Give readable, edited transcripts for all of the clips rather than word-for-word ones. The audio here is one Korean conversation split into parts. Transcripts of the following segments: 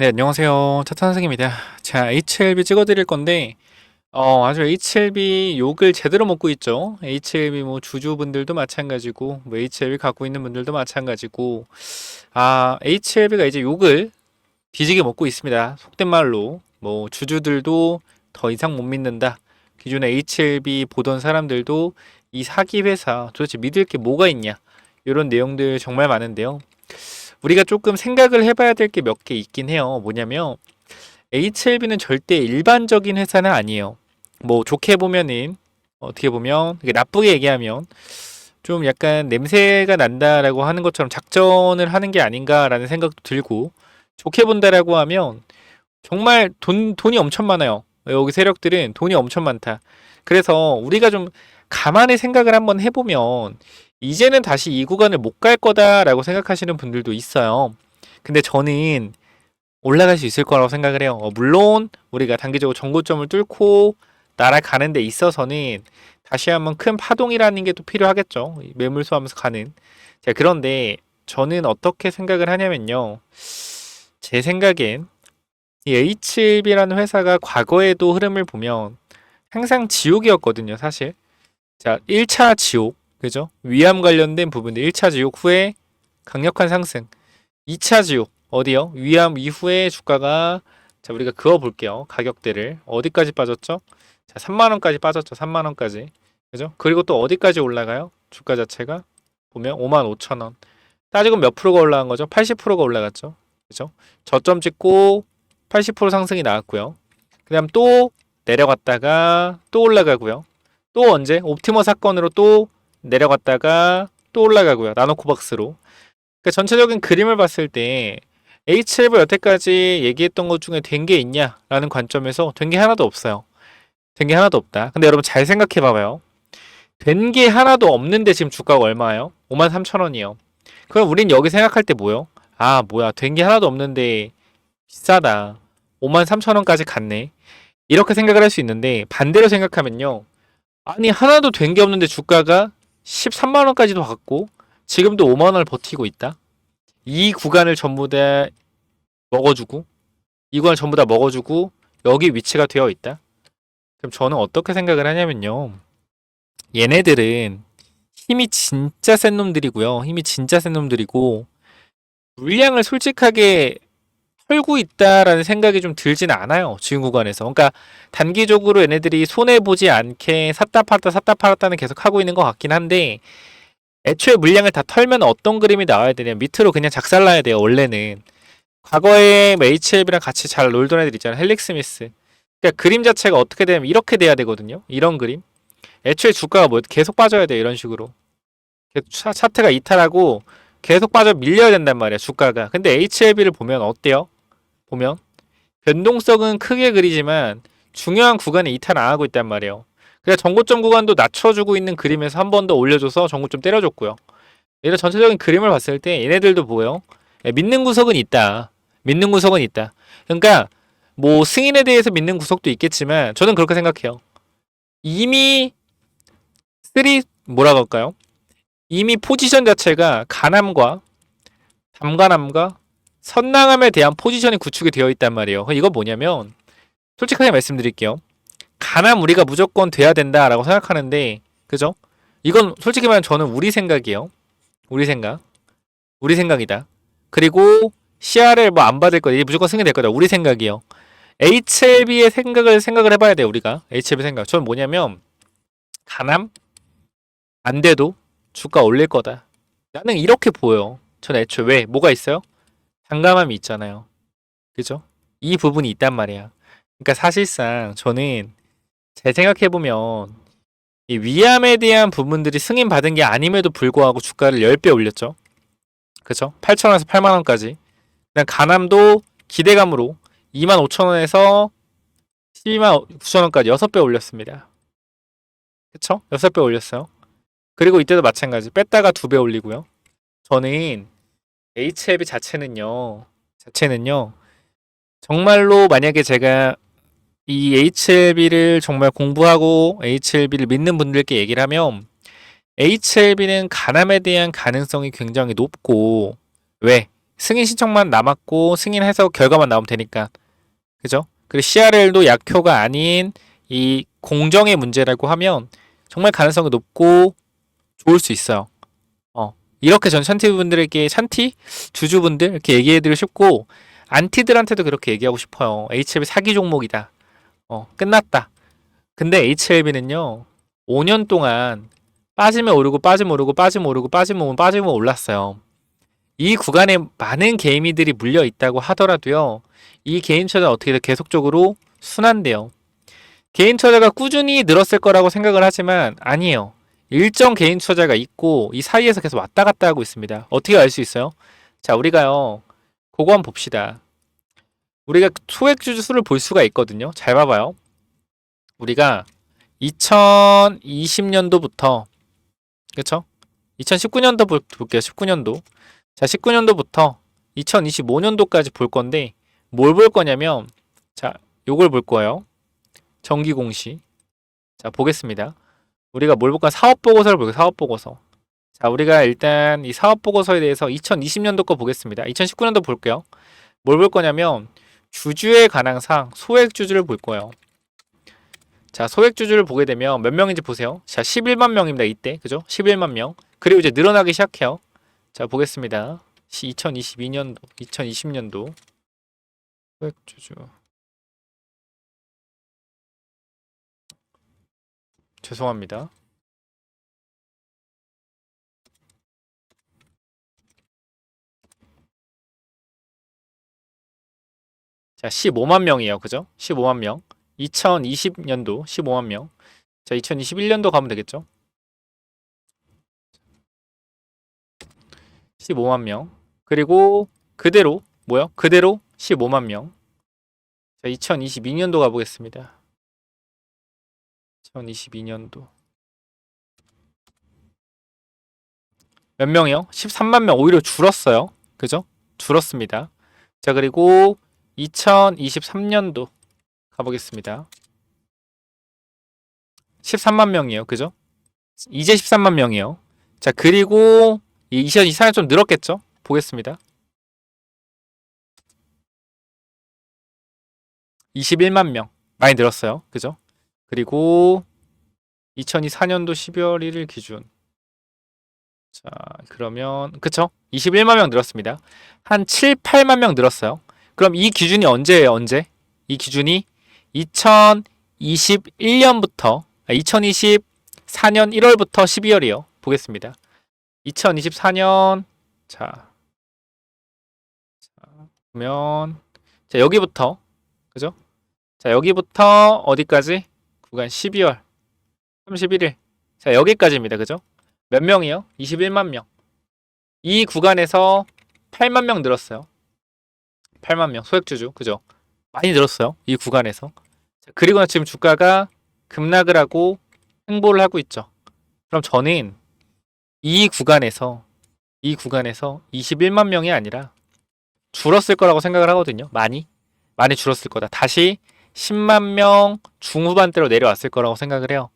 네, 안녕하세요. 차탄 선생입니다. 자, HLB 찍어드릴 건데, 아주 HLB 욕을 제대로 먹고 있죠. HLB 뭐 주주분들도 마찬가지고, 뭐 HLB 갖고 있는 분들도 마찬가지고, HLB가 이제 욕을 뒤지게 먹고 있습니다. 속된 말로, 뭐 주주들도 더 이상 못 믿는다. 기존에 HLB 보던 사람들도 이 사기 회사 도대체 믿을 게 뭐가 있냐. 이런 내용들 정말 많은데요. 우리가 조금 생각을 해봐야 될 게 몇 개 있긴 해요. 뭐냐면 HLB는 절대 일반적인 회사는 아니에요. 뭐 좋게 보면은 어떻게 보면 이게 나쁘게 얘기하면 좀 약간 냄새가 난다라고 하는 것처럼 작전을 하는 게 아닌가라는 생각도 들고, 좋게 본다라고 하면 정말 돈이 엄청 많아요. 여기 세력들은 돈이 엄청 많다. 그래서 우리가 좀 가만히 생각을 한번 해보면 이제는 다시 이 구간을 못 갈 거다라고 생각하시는 분들도 있어요. 근데 저는 올라갈 수 있을 거라고 생각을 해요. 물론 우리가 단기적으로 전고점을 뚫고 날아가는 데 있어서는 다시 한번 큰 파동이라는 게 또 필요하겠죠. 매물 수하면서 가는. 자, 그런데 저는 어떻게 생각을 하냐면요. 제 생각엔 이 HLB라는 회사가 과거에도 흐름을 보면 항상 지옥이었거든요, 사실. 자, 1차 지옥, 그죠? 위암 관련된 부분들 1차 지옥 후에 강력한 상승. 2차 지옥, 어디요? 위암 이후에 주가가, 자, 우리가 그어 볼게요. 가격대를. 어디까지 빠졌죠? 자, 3만원까지 빠졌죠. 3만원까지. 그죠? 그리고 또 어디까지 올라가요? 주가 자체가 보면 5만 5천원. 따지고 몇 프로가 올라간 거죠? 80%가 올라갔죠. 그죠? 저점 찍고 80% 상승이 나왔고요. 그 다음 또 내려갔다가 또 올라가고요. 또 언제? 옵티머 사건으로 또 내려갔다가 또 올라가고요. 나노코박스로. 그러니까 전체적인 그림을 봤을 때 HLB 여태까지 얘기했던 것 중에 된 게 있냐라는 관점에서 된 게 하나도 없어요. 된 게 하나도 없다. 근데 여러분 잘 생각해 봐봐요. 된 게 하나도 없는데 지금 주가가 얼마예요? 53,000원이요. 그럼 우린 여기 생각할 때 뭐요? 뭐야. 된 게 하나도 없는데 비싸다. 53,000원까지 갔네. 이렇게 생각을 할 수 있는데, 반대로 생각하면요. 아니, 하나도 된 게 없는데 주가가 13만원까지도 갔고 지금도 5만원을 버티고 있다. 이 구간을 전부 다 먹어주고, 이 구간을 전부 다 먹어주고 여기 위치가 되어 있다. 그럼 저는 어떻게 생각을 하냐면요. 얘네들은 힘이 진짜 센 놈들이고요. 힘이 진짜 센 놈들이고, 물량을 솔직하게 털고 있다라는 생각이 좀 들진 않아요. 지금 구간에서. 그러니까 단기적으로 얘네들이 손해보지 않게 샀다 팔았다 샀다 팔았다는 계속 하고 있는 것 같긴 한데, 애초에 물량을 다 털면 어떤 그림이 나와야 되냐, 밑으로 그냥 작살나야 돼요. 원래는 과거에 HLB랑 같이 잘 놀던 애들 있잖아요. 헬릭 스미스. 그러니까 그림 자체가 어떻게 되면 이렇게 돼야 되거든요. 이런 그림. 애초에 주가가 뭐 계속 빠져야 돼요. 이런 식으로 차트가 이탈하고 계속 빠져 밀려야 된단 말이야, 주가가. 근데 HLB를 보면 어때요? 보면 변동성은 크게 그리지만 중요한 구간에 이탈 안 하고 있단 말이에요. 그래서 전고점 구간도 낮춰주고 있는 그림에서 한 번 더 올려줘서 전고점 때려줬고요. 이런 전체적인 그림을 봤을 때 얘네들도 보여요. 믿는 구석은 있다. 믿는 구석은 있다. 그러니까 뭐 승인에 대해서 믿는 구석도 있겠지만 저는 그렇게 생각해요. 이미 뭐라고 할까요? 이미 포지션 자체가 간암과 담간암과 선낭암에 대한 포지션이 구축이 되어 있단 말이에요. 이거 뭐냐면 솔직하게 말씀드릴게요. 간암 우리가 무조건 돼야 된다라고 생각하는데, 그죠? 이건 솔직히 말하면 저는 우리 생각이에요. 우리 생각. 우리 생각이다. 그리고 CR을 뭐 안 받을 거다. 무조건 승인될 거다. 우리 생각이에요. HLB의 생각을 해봐야 돼요. 우리가 HLB 생각. 저는 뭐냐면 간암 안 돼도 주가 올릴 거다. 나는 이렇게 보여요. 저는 애초에 왜? 뭐가 있어요? 단감함이 있잖아요. 그죠? 이 부분이 있단 말이야. 그러니까 사실상 저는 잘 생각해보면 이 위암에 대한 부분들이 승인받은 게 아님에도 불구하고 주가를 10배 올렸죠. 그죠? 8,000원에서 8만원까지. 그냥 간암도 기대감으로 25,000원에서 12만 9천원까지 6배 올렸습니다. 그쵸? 6배 올렸어요. 그리고 이때도 마찬가지. 뺐다가 2배 올리고요. 저는 HLB 자체는요, 정말로 만약에 제가 이 HLB를 정말 공부하고 HLB를 믿는 분들께 얘기를 하면 HLB는 간암에 대한 가능성이 굉장히 높고, 왜? 승인 신청만 남았고 승인해서 결과만 나오면 되니까. 그죠? 그리고 CRL도 약효가 아닌 이 공정의 문제라고 하면 정말 가능성이 높고 좋을 수 있어요. 이렇게 전 샨티분들에게 샨티 주주분들 이렇게 얘기해드리고 싶고 안티들한테도 그렇게 얘기하고 싶어요. HLB 사기 종목이다. 끝났다. 근데 HLB는요 5년 동안 빠지면 오르고 빠지면 오르고 빠지면 오르고 빠지면 올랐어요. 이 구간에 많은 개미들이 물려 있다고 하더라도요 이 개인 투자는 어떻게든 계속적으로 순환돼요. 개인 투자가 꾸준히 늘었을 거라고 생각을 하지만 아니에요. 일정 개인 투자가 있고 이 사이에서 계속 왔다 갔다 하고 있습니다. 어떻게 알 수 있어요? 자, 우리가요. 그거 한번 봅시다. 우리가 소액주주 수를 볼 수가 있거든요. 잘 봐봐요. 우리가 2020년도부터 그쵸? 2019년도 볼게요. 19년도. 자, 19년도부터 2025년도까지 볼 건데 뭘 볼 거냐면 자, 요걸 볼 거예요. 정기 공시. 자, 보겠습니다. 우리가 뭘 볼까? 사업 보고서를 볼게요. 사업 보고서. 자, 우리가 일단 이 사업 보고서에 대해서 2020년도 거 보겠습니다. 2019년도 볼게요. 뭘 볼 거냐면 주주의 관항상 소액 주주를 볼 거예요. 자, 소액 주주를 보게 되면 몇 명인지 보세요. 자, 11만 명입니다. 이때. 그죠? 11만 명. 그리고 이제 늘어나기 시작해요. 자, 보겠습니다. 2022년도, 2020년도 소액 주주. 죄송합니다. 자, 15만 명이에요. 그죠? 15만 명. 2020년도 15만 명. 자, 2021년도 가면 되겠죠? 15만 명. 그리고 그대로 뭐요? 그대로 15만 명. 자, 2022년도 가보겠습니다. 2022년도 몇 명이요? 13만 명. 오히려 줄었어요. 그죠? 줄었습니다. 자, 그리고 2023년도 가보겠습니다. 13만 명이에요. 그죠? 이제 13만 명이에요. 자, 그리고 2024년 좀 늘었겠죠? 보겠습니다. 21만 명. 많이 늘었어요. 그죠? 그리고 2024년도 12월 1일 기준. 자, 그러면 그쵸? 21만 명 늘었습니다. 한 7, 8만 명 늘었어요. 그럼 이 기준이 언제예요? 언제? 이 기준이 2021년부터 2024년 1월부터 12월이요. 보겠습니다. 2024년 자, 그러면 자, 여기부터 그죠? 자, 여기부터 어디까지? 구간 12월 31일. 자, 여기까지입니다. 그죠? 몇 명이요? 21만 명. 이 구간에서 8만 명 늘었어요. 8만 명 소액주주. 그죠? 많이 늘었어요. 이 구간에서. 자, 그리고 지금 주가가 급락을 하고 횡보를 하고 있죠. 그럼 저는 이 구간에서 21만 명이 아니라 줄었을 거라고 생각을 하거든요. 많이 줄었을 거다. 다시 10만 명 중후반대로 내려왔을 거라고 생각을 해요.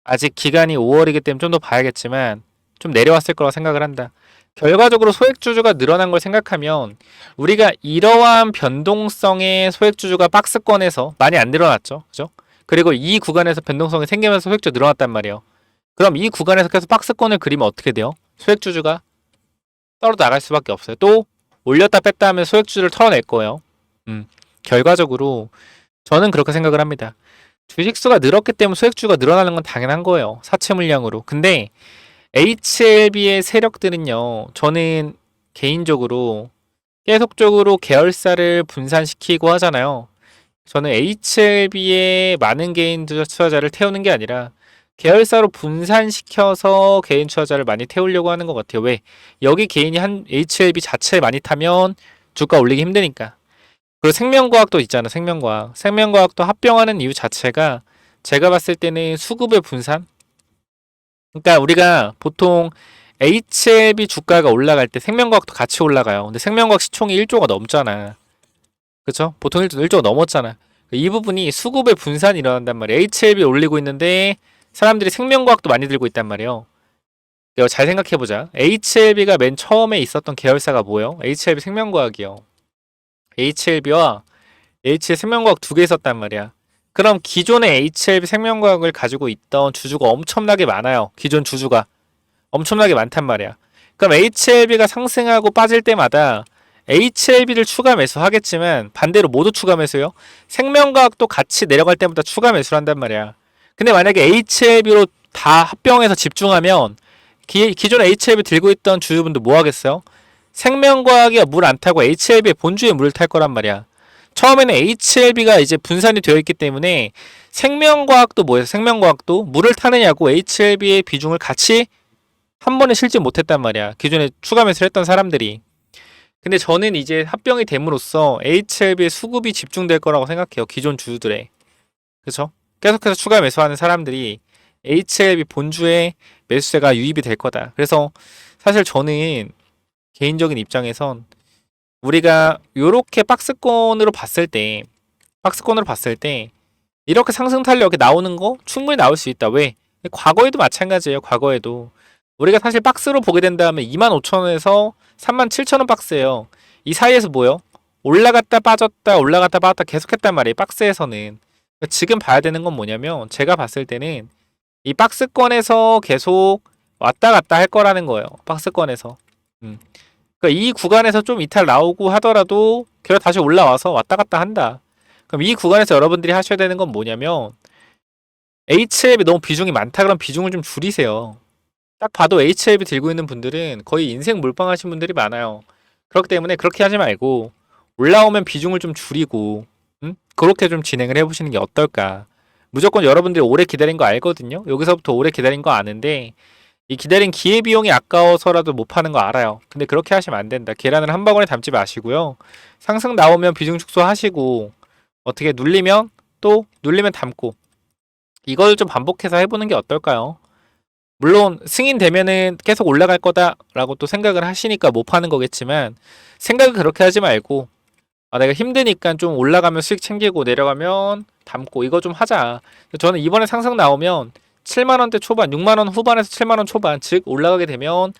아직 기간이 5월이기 때문에 좀 더 봐야겠지만 좀 내려왔을 거라고 생각을 한다. 결과적으로 소액주주가 늘어난 걸 생각하면 우리가 이러한 변동성의 소액주주가 박스권에서 많이 안 늘어났죠. 그죠? 그리고 이 구간에서 변동성이 생기면서 소액주주 늘어났단 말이에요. 그럼 이 구간에서 계속 박스권을 그리면 어떻게 돼요? 소액주주가 떨어져 나갈 수밖에 없어요. 또 올렸다 뺐다 하면 소액주주를 털어낼 거예요. 결과적으로 저는 그렇게 생각을 합니다. 주식수가 늘었기 때문에 소액주가 늘어나는 건 당연한 거예요. 사채 물량으로. 근데 HLB의 세력들은요. 저는 개인적으로 계속적으로 계열사를 분산시키고 하잖아요. 저는 HLB의 많은 개인 투자자를 태우는 게 아니라 계열사로 분산시켜서 개인 투자자를 많이 태우려고 하는 것 같아요. 왜? 여기 개인이 한 HLB 자체에 많이 타면 주가 올리기 힘드니까. 그리고 생명과학도 있잖아. 생명과학도 합병하는 이유 자체가 제가 봤을 때는 수급의 분산. 그러니까 우리가 보통 HLB 주가가 올라갈 때 생명과학도 같이 올라가요. 근데 생명과학 시총이 1조가 넘잖아. 그쵸? 보통 1조가 넘었잖아. 이 부분이 수급의 분산이 일어난단 말이에요. HLB 올리고 있는데 사람들이 생명과학도 많이 들고 있단 말이에요. 이거 잘 생각해보자. HLB가 맨 처음에 있었던 계열사가 뭐예요? HLB 생명과학이요. HLB와 HL 생명과학 두 개 있었단 말이야. 그럼 기존의 HLB 생명과학을 가지고 있던 주주가 엄청나게 많아요. 기존 주주가 엄청나게 많단 말이야. 그럼 HLB가 상승하고 빠질 때마다 HLB를 추가 매수하겠지만 반대로 모두 추가 매수요. 생명과학도 같이 내려갈 때마다 추가 매수를 한단 말이야. 근데 만약에 HLB로 다 합병해서 집중하면 기존에 HLB 들고 있던 주주분들 뭐 하겠어요? 생명과학이 물 안 타고 HLB의 본주에 물을 탈 거란 말이야. 처음에는 HLB가 이제 분산이 되어 있기 때문에 생명과학도 뭐예요? 생명과학도 물을 타느냐고 HLB의 비중을 같이 한 번에 실지 못했단 말이야. 기존에 추가 매수를 했던 사람들이. 근데 저는 이제 합병이 됨으로써 HLB의 수급이 집중될 거라고 생각해요. 기존 주주들의. 그쵸? 계속해서 추가 매수하는 사람들이 HLB 본주에 매수세가 유입이 될 거다. 그래서 사실 저는 개인적인 입장에선 우리가 요렇게 박스권으로 봤을 때 이렇게 상승 탄력이 나오는 거 충분히 나올 수 있다. 왜? 과거에도 마찬가지예요. 과거에도 우리가 사실 박스로 보게 된다면 25,000원에서 37,000원 박스예요. 이 사이에서 뭐요? 올라갔다 빠졌다 올라갔다 빠졌다 계속했단 말이에요. 박스에서는. 지금 봐야 되는 건 뭐냐면 제가 봤을 때는 이 박스권에서 계속 왔다 갔다 할 거라는 거예요. 박스권에서. 그러니까 이 구간에서 좀 이탈 나오고 하더라도 결국 다시 올라와서 왔다 갔다 한다. 그럼 이 구간에서 여러분들이 하셔야 되는 건 뭐냐면 HLB 너무 비중이 많다 그럼 비중을 좀 줄이세요. 딱 봐도 HLB 들고 있는 분들은 거의 인생 몰빵하신 분들이 많아요. 그렇기 때문에 그렇게 하지 말고 올라오면 비중을 좀 줄이고 그렇게 좀 진행을 해보시는 게 어떨까. 무조건 여러분들이 오래 기다린 거 알거든요. 여기서부터 오래 기다린 거 아는데 이 기다린 기회비용이 아까워서라도 못 파는 거 알아요. 근데 그렇게 하시면 안 된다. 계란을 한 바구니에 담지 마시고요. 상승 나오면 비중 축소하시고 어떻게 눌리면 담고 이걸 좀 반복해서 해보는 게 어떨까요? 물론 승인되면은 계속 올라갈 거다라고 또 생각을 하시니까 못 파는 거겠지만 생각을 그렇게 하지 말고 내가 힘드니까 좀 올라가면 수익 챙기고 내려가면 담고 이거 좀 하자. 저는 이번에 상승 나오면 7만원대 초반, 6만원 후반에서 7만원 초반 즉 올라가게 되면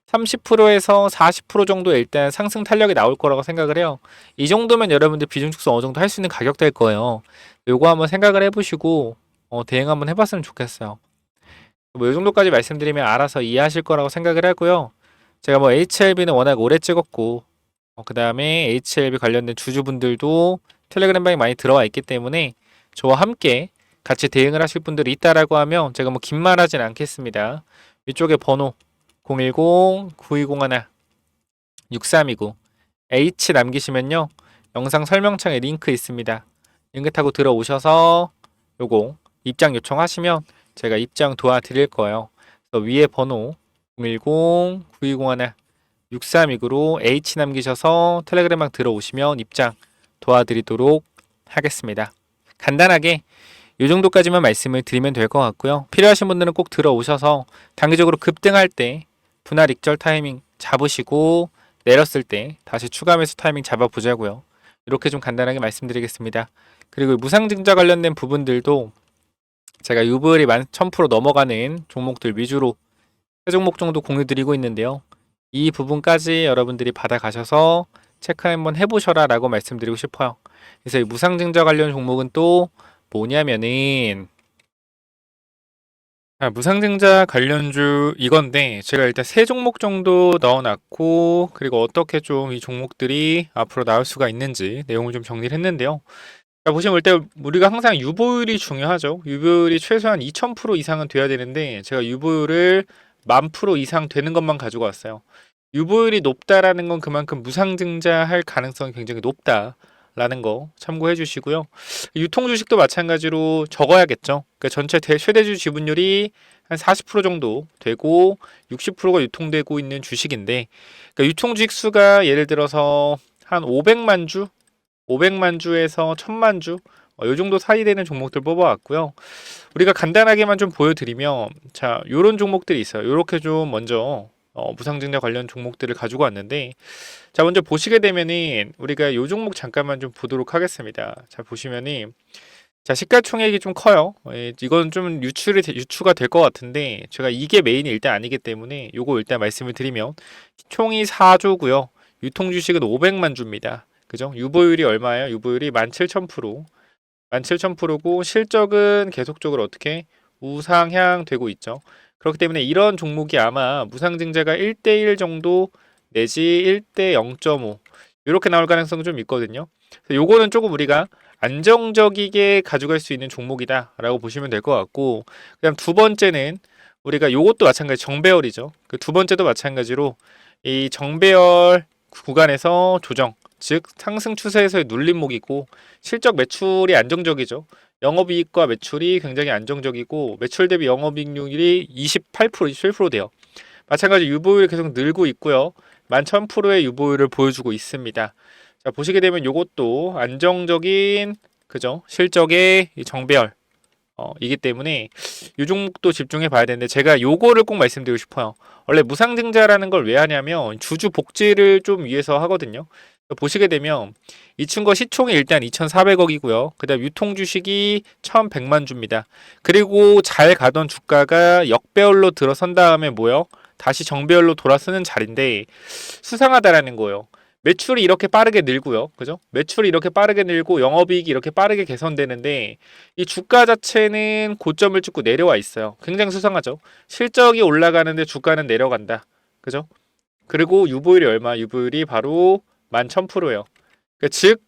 30%에서 40% 정도 일단 상승 탄력이 나올 거라고 생각을 해요. 이 정도면 여러분들 비중 축소 어느 정도 할 수 있는 가격 될 거예요. 요거 한번 생각을 해보시고 대응 한번 해봤으면 좋겠어요. 뭐 이 정도까지 말씀드리면 알아서 이해하실 거라고 생각을 하고요. 제가 뭐 HLB는 워낙 오래 찍었고 그 다음에 HLB 관련된 주주분들도 텔레그램 방에 많이 들어와 있기 때문에 저와 함께 같이 대응을 하실 분들이 있다라고 하면 제가 뭐 긴 말 하진 않겠습니다. 이쪽에 번호 010-9201-6329 H 남기시면요. 영상 설명창에 링크 있습니다. 링크 타고 들어오셔서 요거 입장 요청하시면 제가 입장 도와드릴 거예요. 그래서 위에 번호 010-9201-6329로 H 남기셔서 텔레그램방 들어오시면 입장 도와드리도록 하겠습니다. 간단하게 이 정도까지만 말씀을 드리면 될 것 같고요. 필요하신 분들은 꼭 들어오셔서 단기적으로 급등할 때 분할 익절 타이밍 잡으시고 내렸을 때 다시 추가 매수 타이밍 잡아보자고요. 이렇게 좀 간단하게 말씀드리겠습니다. 그리고 무상증자 관련된 부분들도 제가 유보율이 1000% 넘어가는 종목들 위주로 세 종목 정도 공유드리고 있는데요. 이 부분까지 여러분들이 받아가셔서 체크 한번 해보셔라 라고 말씀드리고 싶어요. 그래서 이 무상증자 관련 종목은 또 뭐냐면은 무상증자 관련주 이건데 제가 일단 세 종목 정도 넣어놨고 그리고 어떻게 좀 이 종목들이 앞으로 나올 수가 있는지 내용을 좀 정리를 했는데요. 자, 보시면 일단 우리가 항상 유보율이 중요하죠. 유보율이 최소한 2000% 이상은 돼야 되는데 제가 유보율을 10,000% 이상 되는 것만 가지고 왔어요. 유보율이 높다라는 건 그만큼 무상증자할 가능성이 굉장히 높다라는 거 참고해 주시고요. 유통 주식도 마찬가지로 적어야겠죠. 그러니까 전체 최대주 지분율이 한 40% 정도 되고 60%가 유통되고 있는 주식인데 그러니까 유통 주식 수가 예를 들어서 한 500만 주 500만 주에서 1000만 주, 요 정도 사이 되는 종목들 뽑아왔고요. 우리가 간단하게만 좀 보여드리면, 자, 요런 종목들이 있어요. 요렇게 좀 먼저, 무상증자 관련 종목들을 가지고 왔는데, 자, 먼저 보시게 되면은, 우리가 요 종목 잠깐만 좀 보도록 하겠습니다. 자, 보시면은, 자, 시가총액이 좀 커요. 이건 좀 유추가 될 것 같은데 제가 이게 메인이 일단 아니기 때문에 요거 일단 말씀을 드리면 총이 4조고요. 유통주식은 500만 주입니다. 그죠? 유보율이 얼마예요? 유보율이 17,000%. 17,000%고 실적은 계속적으로 어떻게 우상향 되고 있죠. 그렇기 때문에 이런 종목이 아마 무상증자가 1대1 정도 내지 1대 0.5 이렇게 나올 가능성이 좀 있거든요. 그래서 요거는 조금 우리가 안정적이게 가져갈 수 있는 종목이다라고 보시면 될 것 같고, 그다음 두 번째는 우리가 요것도 마찬가지 정배열이죠. 그 두 번째도 마찬가지로 이 정배열 구간에서 조정, 즉 상승 추세에서의 눌림목이고 실적 매출이 안정적이죠. 영업이익과 매출이 굉장히 안정적이고 매출 대비 영업이익률이 28%, 27% 돼요. 마찬가지 유보율이 계속 늘고 있고요. 11,000%의 유보율을 보여주고 있습니다. 자, 보시게 되면 이것도 안정적인 그죠? 실적의 이 정배열 이기 때문에 이 종목도 집중해 봐야 되는데 제가 요거를 꼭 말씀드리고 싶어요. 원래 무상증자라는 걸 왜 하냐면 주주 복지를 좀 위해서 하거든요. 보시게 되면 이 친구가 시총이 일단 2,400억이고요. 그다음 유통 주식이 1,100만 주입니다. 그리고 잘 가던 주가가 역배열로 들어선 다음에 뭐요? 다시 정배열로 돌아서는 자리인데 수상하다라는 거예요. 매출이 이렇게 빠르게 늘고요. 그죠? 매출이 이렇게 빠르게 늘고 영업이익이 이렇게 빠르게 개선되는데 이 주가 자체는 고점을 찍고 내려와 있어요. 굉장히 수상하죠. 실적이 올라가는데 주가는 내려간다. 그죠? 그리고 유보율이 얼마? 유보율이 바로 11,000%예요. 즉,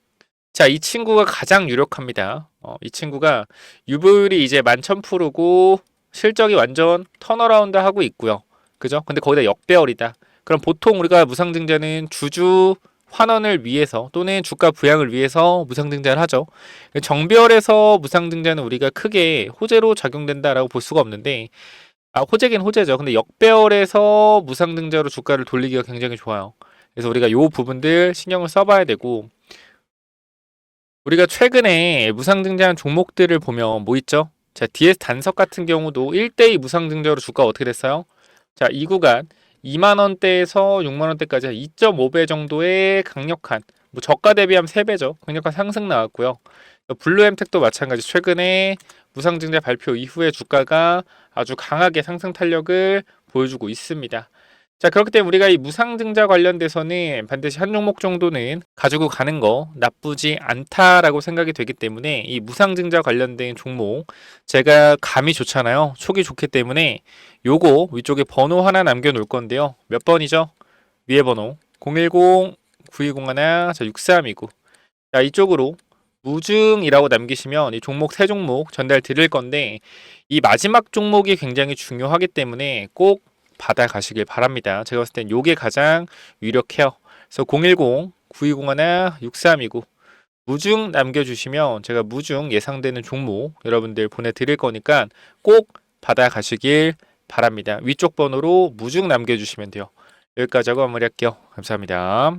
자, 이 친구가 가장 유력합니다. 이 친구가 유보율이 이제 11,000%고 실적이 완전 턴어라운드 하고 있고요. 그죠? 근데 거기다 역배열이다. 그럼 보통 우리가 무상증자는 주주 환원을 위해서 또는 주가 부양을 위해서 무상증자를 하죠. 정배열에서 무상증자는 우리가 크게 호재로 작용된다라고 볼 수가 없는데, 호재긴 호재죠. 근데 역배열에서 무상증자로 주가를 돌리기가 굉장히 좋아요. 그래서 우리가 요 부분들 신경을 써봐야 되고, 우리가 최근에 무상증자한 종목들을 보면 뭐 있죠? 자, DS 단석 같은 경우도 1대2 무상증자로 주가가 어떻게 됐어요? 자, 이 구간 2만원대에서 6만원대까지 2.5배 정도의 강력한, 뭐 저가 대비하면 3배죠. 강력한 상승 나왔고요. 블루엠텍도 마찬가지 최근에 무상증자 발표 이후에 주가가 아주 강하게 상승 탄력을 보여주고 있습니다. 자, 그렇기 때문에 우리가 이 무상증자 관련돼서는 반드시 한 종목 정도는 가지고 가는 거 나쁘지 않다라고 생각이 되기 때문에 이 무상증자 관련된 종목 제가 감이 좋잖아요. 촉이 좋기 때문에 요거 위쪽에 번호 하나 남겨 놓을 건데요. 몇 번이죠? 위에 번호 010-9201-6329. 자, 이쪽으로 무증이라고 남기시면 이 종목 세 종목 전달 드릴 건데 이 마지막 종목이 굉장히 중요하기 때문에 꼭 받아가시길 바랍니다. 제가 봤을 땐 요게 가장 유력해요. 그래서 010-9201-6329 무증 남겨주시면 제가 무증 예상되는 종목 여러분들 보내드릴 거니까 꼭 받아가시길 바랍니다. 위쪽 번호로 무증 남겨주시면 돼요. 여기까지 하고 마무리할게요. 감사합니다.